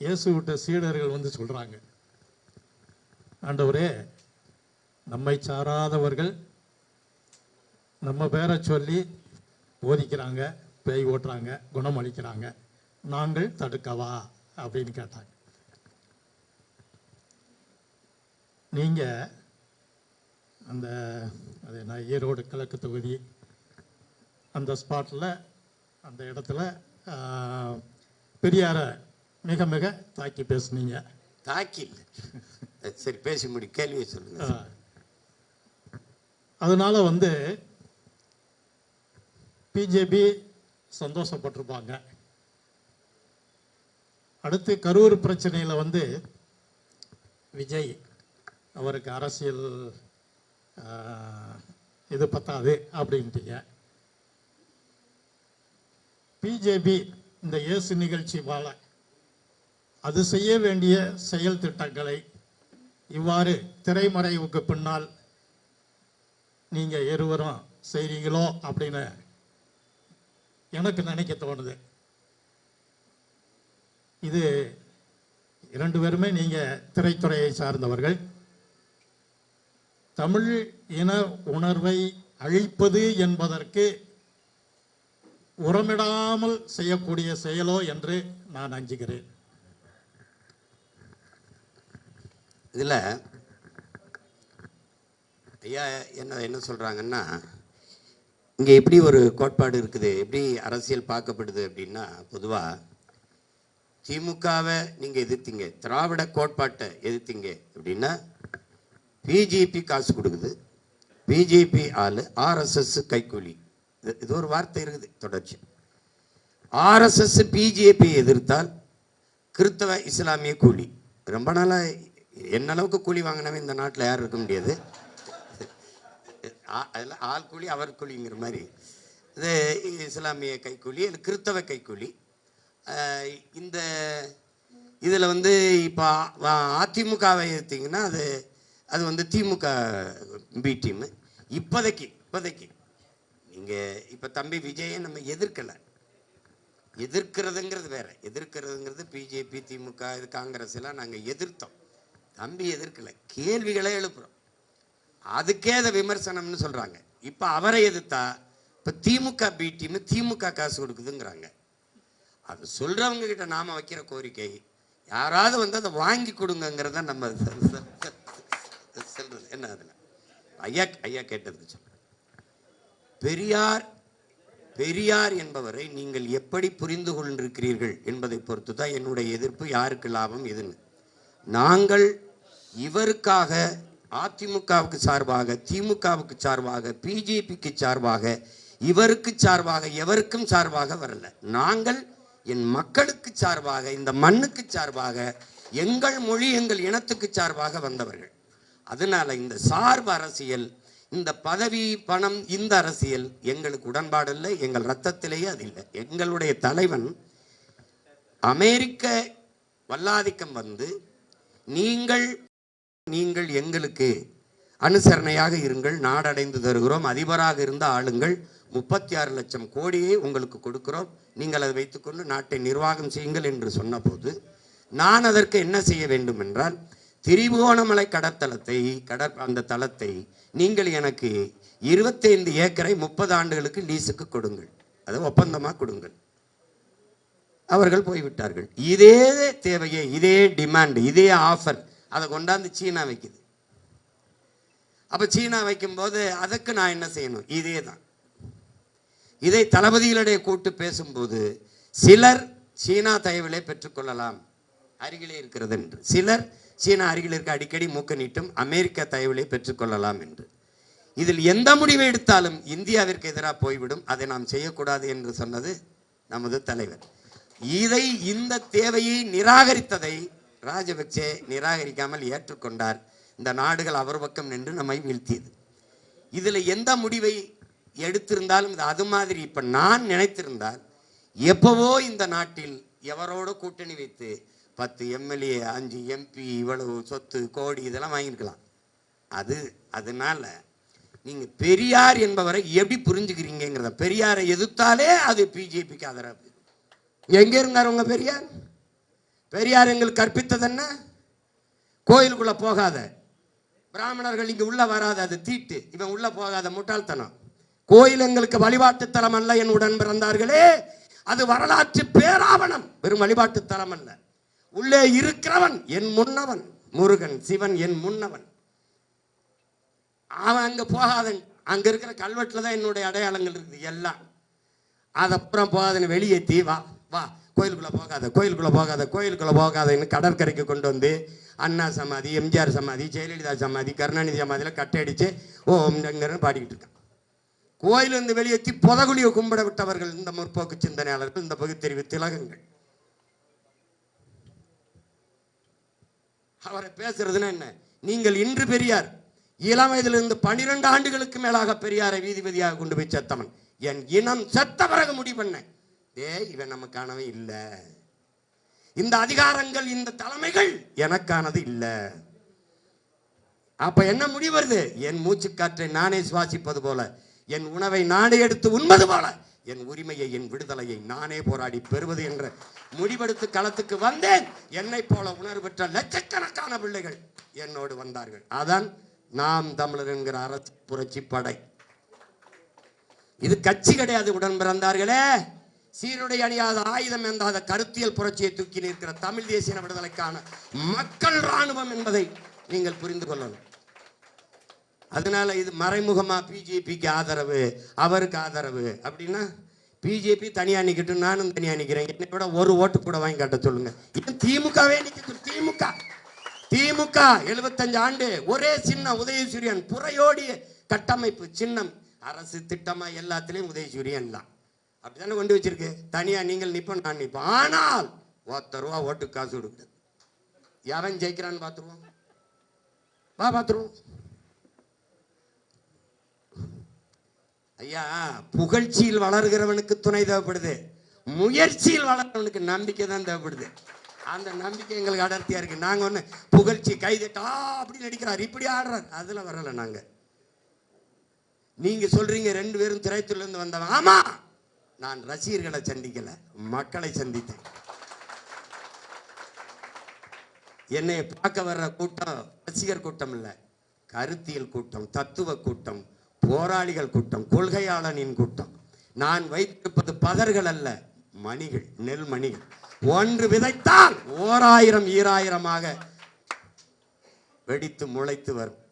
இயேசு விட்ட சீடர்கள் வந்து சொல்கிறாங்க, ஆண்டவரே, நம்மை சாராதவர்கள் நம்ம பேரை சொல்லி போதிக்கிறாங்க, பேய் ஓட்டுறாங்க, குணம் அளிக்கிறாங்க, நாங்கள் தடுக்கவா அப்படின்னு கேட்டாங்க. நீங்கள் அந்த அது நான் ஈரோடு கிழக்கு தொகுதி அந்த ஸ்பாட்டில் அந்த இடத்துல பெரியாரை மிக மிக தாக்கி பேசுனீங்க. தாக்கி சரி, பேசி முடி, கேள்வியை சொல்லுங்க. அதனால வந்து பிஜேபி சந்தோஷப்பட்டிருப்பாங்க. அடுத்து கரூர் பிரச்சனையில் வந்து விஜய் அவருக்கு அரசியல் இது பத்தாது அப்படின்ட்டீங்க. பிஜேபி இந்த இயேசு நிகழ்ச்சி வாழ அது செய்ய வேண்டிய செயல் திட்டங்களை இவ்வாறு திரைமறைவுக்கு பின்னால் நீங்கள் இருவரும் செய்கிறீங்களோ அப்படின்னு எனக்கு நினைக்க தோணுது. இது 2 பேருமே நீங்கள் திரைத்துறையை சார்ந்தவர்கள். தமிழ் இன உணர்வை அழிப்பது என்பதற்கு உரமிடாமல் செய்யக்கூடிய செயலோ என்று நான் அஞ்சுகிறேன். இதில் ஐயா என்ன சொல்கிறாங்கன்னா, இங்கே எப்படி ஒரு கோட்பாடு இருக்குது, எப்படி அரசியல் பார்க்கப்படுது அப்படின்னா, பொதுவாக திமுகவை நீங்கள் எதிர்த்தீங்க, திராவிட கோட்பாட்டை எதிர்த்தீங்க அப்படின்னா பிஜேபி காசு கொடுக்குது, பிஜேபி ஆள், ஆர்எஸ்எஸ் கைக்கூலி, இது ஒரு வார்த்தை இருக்குது தொடர்ச்சி. ஆர்எஸ்எஸ் பிஜேபி எதிர்த்தால் கிறிஸ்தவ இஸ்லாமிய கூலி. ரொம்ப நாளாக என்ன அளவுக்கு கூலி வாங்கினவன் இந்த நாட்டில் யாரும் இருக்க முடியாது. அதில் ஆள் கூலி அவர் கூலிங்கிற மாதிரி இது இஸ்லாமிய கைக்கூலி, இது கிறிஸ்தவ கைக்கூலி. இந்த இதில் வந்து இப்போ அதிமுகவை எடுத்திங்கன்னா அது வந்து திமுக பி டீமு. இப்போதைக்கு நீங்கள் இப்போ தம்பி விஜயை நம்ம எதிர்க்கலை, எதிர்க்கிறதுங்கிறது வேற, எதிர்க்கிறதுங்கிறது பிஜேபி திமுக இது காங்கிரஸ் எல்லாம் நாங்கள் எதிர்த்தோம், தம்பி எதிர்க்கலை, கேள்விகளை எழுப்புகிறோம், அதுக்கே அதை விமர்சனம்னு சொல்கிறாங்க. இப்போ அவரை எதிர்த்தா இப்போ திமுக பி டீமு திமுக காசு கொடுக்குதுங்கிறாங்க. அது சொல்கிறவங்க கிட்ட நாம் வைக்கிற கோரிக்கை, யாராவது வந்து அதை வாங்கி கொடுங்கிறத நம்ம சொல்கிறது என்ன. அதில் ஐயா கேட்டதுக்கு சொல்ல, பெரியார் என்பவரை நீங்கள் எப்படி புரிந்து கொண்டிருக்கிறீர்கள் என்பதை பொறுத்து தான் என்னுடைய எதிர்ப்பு, யாருக்கு லாபம் எதுன்னு. நாங்கள் இவருக்காக அதிமுகவுக்கு சார்பாக, திமுகவுக்கு சார்பாக, பிஜேபிக்கு சார்பாக, இவருக்கு சார்பாக, எவருக்கும் சார்பாக வரல. நாங்கள் என் மக்களுக்கு சார்பாக, இந்த மண்ணுக்கு சார்பாக, எங்கள் மொழி எங்கள் இனத்துக்கு சார்பாக வந்தவர்கள். அதனால இந்த சார்பு அரசியல், இந்த பதவி பணம், இந்த அரசியல் எங்களுக்கு உடன்பாடு இல்லை, எங்கள் ரத்தத்திலேயே அது இல்லை. எங்களுடைய தலைவன் அமெரிக்க வல்லாதிக்கம் வந்து நீங்கள் எங்களுக்கு அனுசரணையாக இருங்கள், நாடடைந்து தருகிறோம், அதிபராக இருந்த ஆளுங்கள், 36 லட்சம் கோடியை உங்களுக்கு கொடுக்கிறோம், நீங்கள் அதை வைத்துக்கொண்டு நாட்டை நிர்வாகம் செய்யுங்கள் என்று சொன்னபோது நான் அதற்கு என்ன செய்ய வேண்டும் என்றால், திரிபுவனமலை அந்த தளத்தை நீங்கள் எனக்கு 25 ஏக்கரை 30 ஆண்டுகளுக்கு லீஸுக்கு கொடுங்கள், அதை ஒப்பந்தமாக கொடுங்கள். அவர்கள் போய்விட்டார்கள். இதே தேவையை, இதே டிமாண்ட், இதே ஆஃபர் அதை கொண்டாந்து சீனா வைக்குது. அப்போ சீனா வைக்கும்போது அதுக்கு நான் என்ன செய்யணும்? இதே தான். இதை தளபதிகளிடையே கூட்டு பேசும்போது சிலர் சீனா தயவிலே பெற்றுக்கொள்ளலாம், அருகிலே இருக்கிறது என்று, சிலர் சீனா அருகில் இருக்க அடிக்கடி மூக்க நீட்டும், அமெரிக்கா தயவிலே பெற்றுக்கொள்ளலாம் என்று. இதில் எந்த முடிவை எடுத்தாலும் இந்தியாவிற்கு எதிராக போய்விடும், அதை நாம் செய்யக்கூடாது என்று சொன்னது நமது தலைவர். இந்த தேவையை நிராகரித்ததை ராஜபக்சே நிராகரிக்காமல் ஏற்றுக்கொண்டார். இந்த நாடுகள் அவர் பக்கம் நின்று நம்மை வீழ்த்தியது. இதில் எந்த முடிவை எடுத்திருந்தாலும் அது மாதிரி இப்போ நான் நினைத்திருந்தால் எப்பவோ இந்த நாட்டில் எவரோட கூட்டணி வைத்து 10 எம்எல்ஏ 5 எம்பி இவ்வளவு சொத்து கோடி இதெல்லாம் வாங்கியிருக்கலாம். அதனால நீங்கள் பெரியார் என்பவரை எப்படி புரிஞ்சுக்கிறீங்கிறத, பெரியாரை எதிர்த்தாலே அது பிஜேபிக்கு ஆதரவு. எங்கே இருந்தார் உங்க பெரியார்? பெரியார் எங்களுக்கு கற்பித்தது என்ன? கோயிலுக்குள்ள போகாத, பிராமணர்கள் இங்க உள்ள வராது, அது தீட்டு, இவன் உள்ள போகாத, முட்டாள்தனம். கோயில் எங்களுக்கு வழிபாட்டு தலம் அல்ல என் உடன் பிறந்தார்களே, அது வரலாற்று பேராவணம், வெறும் வழிபாட்டு தலம் அல்ல. உள்ளே இருக்கிறவன் என் முன்னவன், முருகன் சிவன் என் முன்னவன். அவன் அங்க போகாதன், அங்க இருக்கிற கல்வெட்டுல தான் என்னுடைய அடையாளங்கள் இருக்குது எல்லாம். அதப்புறம் போகாதன்னு வெளியேற்றி வா வா கோயிலுக்குள்ள போகாத, கோயிலுக்குள்ள போகாத, கோயிலுக்குள்ள போகாதன்னு கடற்கரைக்கு கொண்டு வந்து அண்ணா சமாதி, எம்ஜிஆர் சமாதி, ஜெயலலிதா சமாதி, கருணாநிதி சமாதியில் கட்டடிச்சு ஓம்ங்கிறன்னு பாடிக்கிட்டு இருக்கான். கோயிலிருந்து வெளியேற்றி புதகுலியை கும்பிட விட்டவர்கள் இந்த முற்போக்கு சிந்தனையாளர்கள், இந்த பகுத்தறிவு திலகங்கள். அவரை பேசுறதுன்னா என்ன? நீங்கள் இன்று பெரியார், இளம் வயதிலிருந்து 12 ஆண்டுகளுக்கு மேலாக பெரியாரை வீதிபதியாக கொண்டு போய் செத்தவன். என் இனம் செத்த பிறகு முடிவு பண்ண, இவன் நமக்கானவே இல்லை, இந்த அதிகாரங்கள் இந்த தலைமைகள் எனக்கானது இல்லை. அப்ப என்ன முடிவு வருது? என் மூச்சு காற்றை நானே சுவாசிப்பது போல, என் உணவை நானே எடுத்து உண்பது போல, என் உரிமையை என் விடுதலையை நானே போராடி பெறுவது என்ற முடிவெடுத்து களத்துக்கு வந்தேன். என்னை போல உணர்வு பெற்ற லட்சக்கணக்கான பிள்ளைகள் என்னோடு வந்தார்கள். அதான் நாம் தமிழர் என்கிற அரசு புரட்சி படை. இது கட்சி கிடையாது உடன் பிறந்தார்களே. சீருடை அணியாத, ஆயுதம் ஏந்தாத கருத்தியல் புரட்சியை தூக்கி நிற்கிற தமிழ் தேசிய விடுதலைக்கான மக்கள் ராணுவம் என்பதை நீங்கள் புரிந்து கொள்ளணும். அதனால இது மறைமுகமா பிஜேபிக்கு ஆதரவு, அவருக்கு ஆதரவு அப்படின்னா, பிஜேபி தனியா நிக்கட்டும், நானும் தனியா நிக்கிறேன், என்னை விட ஒரு ஓட்டு கூட வாங்கி காட்ட சொல்லுங்க. திமுகவே நிக்க, திமுக 75 ஆண்டு ஒரே சின்னம் உதயசூரியன், புறையோடிய கட்டமைப்பு சின்னம், அரசு திட்டமா எல்லாத்திலையும் உதயசூரியன் தான். அப்படித்தானே கொண்டு வச்சிருக்கு. தனியா நீங்கள் நிப்போம், நான் நிப்போம். ஆனால் 10 ரூபா ஓட்டு காசு கொடுக்குது. எவன் ஜெயிக்கிறான்னு பார்த்துருவோம், வா பார்த்துருவோம். ஐயா, புகழ்ச்சியில் வளர்கிறவனுக்கு துணை தேவைப்படுது, முயற்சியில் வளர்றவனுக்கு நம்பிக்கை தான் தேவைப்படுது. அந்த நம்பிக்கை எங்களுக்கு அடர்த்தியா இருக்கு. நாங்க ஒண்ணு புகழ்ச்சி கைதட்டா அப்படி நடிக்கிறார், இப்படி ஆடுறார், அதுல வரல. நாங்க, நீங்க சொல்றீங்க 2 பேரும் திரைத்துறையில இருந்து வந்தவன். ஆமா, நான் ரசிகர்களை சந்திக்கல, மக்களை சந்தித்தேன். என்னை பார்க்க வர்ற கூட்டம் ரசிகர் கூட்டம் இல்ல, கருத்தியல் கூட்டம், தத்துவ கூட்டம், போராளிகள் கூட்டம், கொள்கையாளனின் கூட்டம். நான் வைத்திருப்பது பதர்கள் அல்ல, மணிகள், நெல் மணிகள். ஒன்று விதைத்தால் 1000 2000 வெடித்து முளைத்து வரும்.